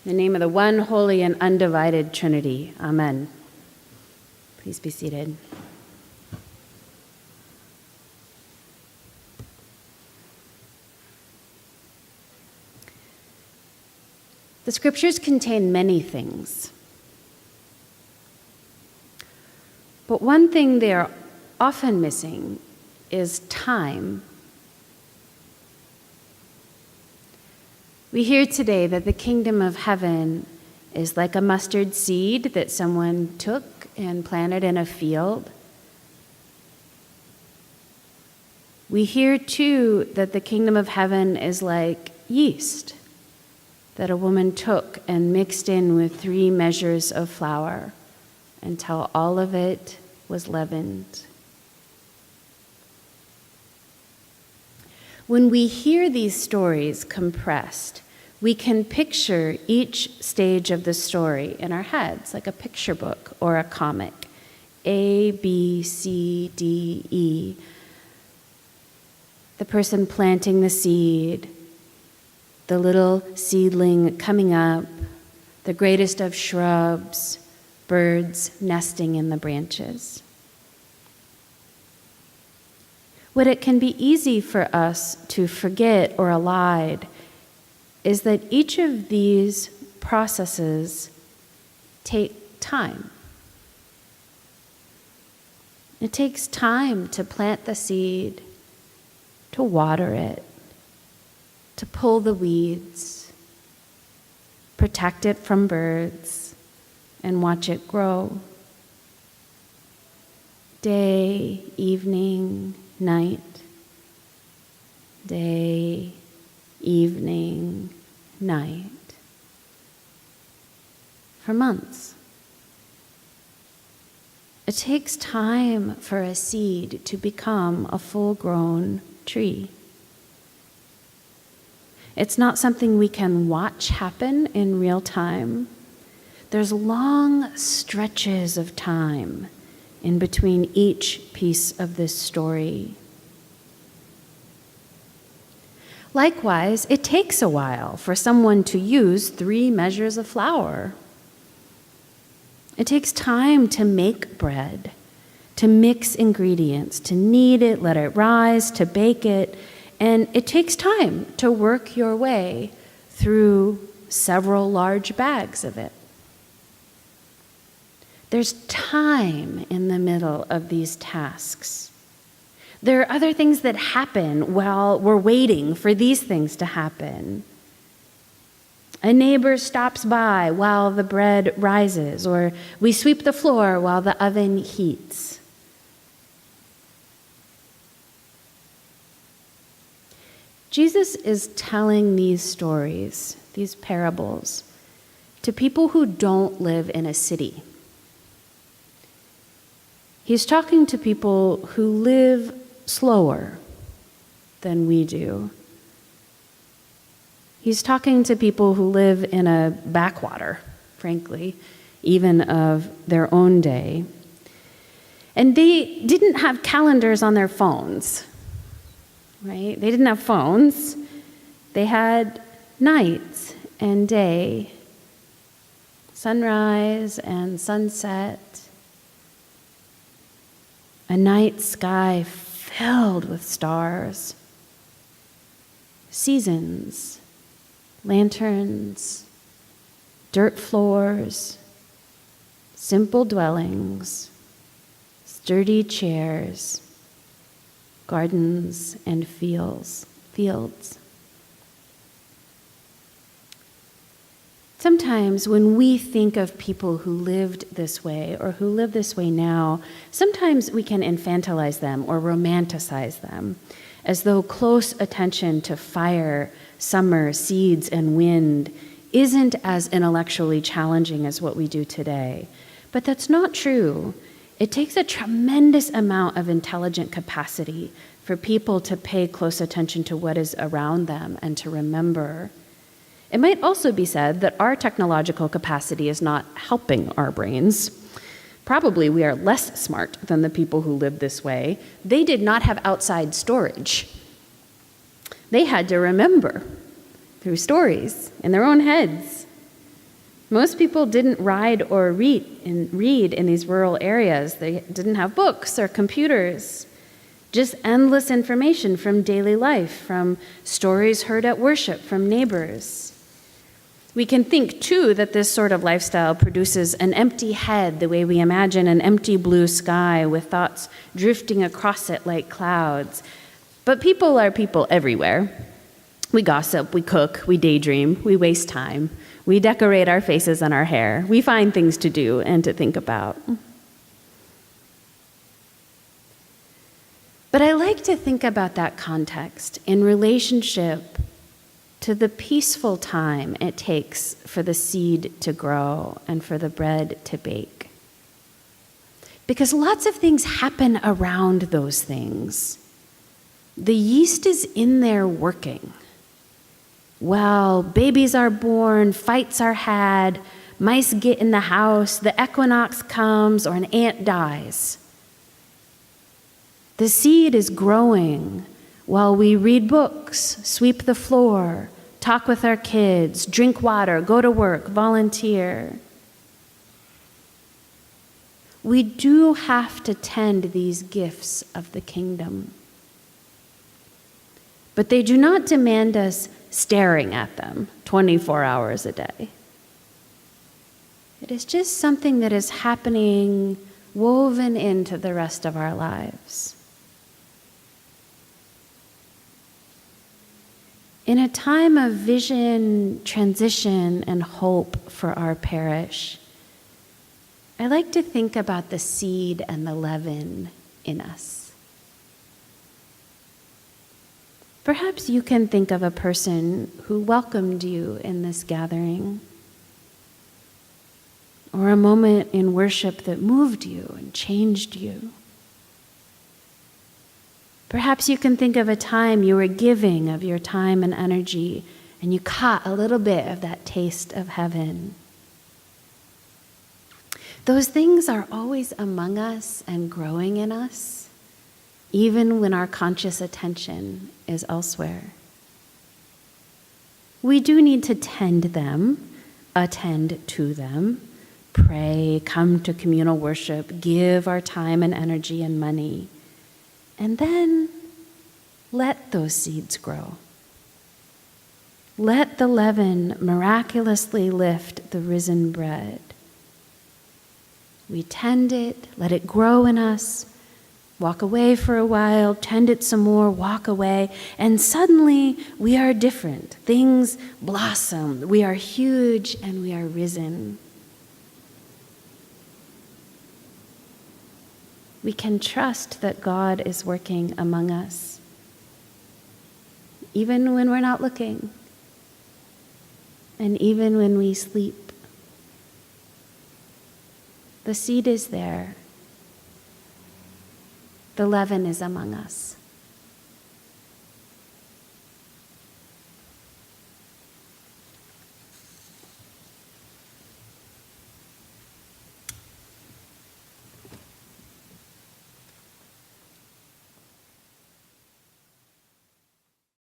In the name of the one holy and undivided Trinity. Amen. Please be seated. The scriptures contain many things. But one thing they are often missing is time. We hear today that the kingdom of heaven is like a mustard seed that someone took and planted in a field. We hear too that the kingdom of heaven is like yeast that a woman took and mixed in with 3 measures of flour until all of it was leavened. When we hear these stories compressed, we can picture each stage of the story in our heads, like a picture book or a comic. A, B, C, D, E. The person planting the seed, the little seedling coming up, the greatest of shrubs, birds nesting in the branches. What it can be easy for us to forget or elide is that each of these processes take time. It takes time to plant the seed, to water it, to pull the weeds, protect it from birds, and watch it grow. Day, evening, night. Day, evening, night. For months. It takes time for a seed to become a full-grown tree. It's not something we can watch happen in real time. There's long stretches of time in between each piece of this story. Likewise, it takes a while for someone to use 3 measures of flour. It takes time to make bread, to mix ingredients, to knead it, let it rise, to bake it, and it takes time to work your way through several large bags of it. There's time in the middle of these tasks. There are other things that happen while we're waiting for these things to happen. A neighbor stops by while the bread rises, or we sweep the floor while the oven heats. Jesus is telling these stories, these parables, to people who don't live in a city. He's talking to people who live slower than we do. He's talking to people who live in a backwater, frankly, even of their own day. And they didn't have calendars on their phones, right? They didn't have phones. They had night and day, sunrise and sunset, a night sky filled with stars, seasons, lanterns, dirt floors, simple dwellings, sturdy chairs, gardens and fields. Sometimes when we think of people who lived this way or who live this way now, sometimes we can infantilize them or romanticize them as though close attention to fire, summer, seeds, and wind isn't as intellectually challenging as what we do today. But that's not true. It takes a tremendous amount of intelligent capacity for people to pay close attention to what is around them and to remember. It might also be said that our technological capacity is not helping our brains. Probably we are less smart than the people who lived this way. They did not have outside storage. They had to remember through stories in their own heads. Most people didn't ride or read in these rural areas. They didn't have books or computers. Just endless information from daily life, from stories heard at worship, from neighbors. We can think, too, that this sort of lifestyle produces an empty head, the way we imagine an empty blue sky with thoughts drifting across it like clouds. But people are people everywhere. We gossip, we cook, we daydream, we waste time. We decorate our faces and our hair. We find things to do and to think about. But I like to think about that context in relationship to the peaceful time it takes for the seed to grow and for the bread to bake. Because lots of things happen around those things. The yeast is in there working. Well, babies are born, fights are had, mice get in the house, the equinox comes, or an ant dies. The seed is growing while we read books, sweep the floor, talk with our kids, drink water, go to work, volunteer. We do have to tend these gifts of the kingdom. But they do not demand us staring at them 24 hours a day. It is just something that is happening, woven into the rest of our lives. In a time of vision, transition, and hope for our parish, I like to think about the seed and the leaven in us. Perhaps you can think of a person who welcomed you in this gathering, or a moment in worship that moved you and changed you. Perhaps you can think of a time you were giving of your time and energy, and you caught a little bit of that taste of heaven. Those things are always among us and growing in us, even when our conscious attention is elsewhere. We do need to tend them, attend to them, pray, come to communal worship, give our time and energy and money, and then let those seeds grow. Let the leaven miraculously lift the risen bread. We tend it, let it grow in us, walk away for a while, tend it some more, walk away, and suddenly we are different. Things blossom. We are huge and we are risen. We can trust that God is working among us, even when we're not looking, and even when we sleep. The seed is there. The leaven is among us.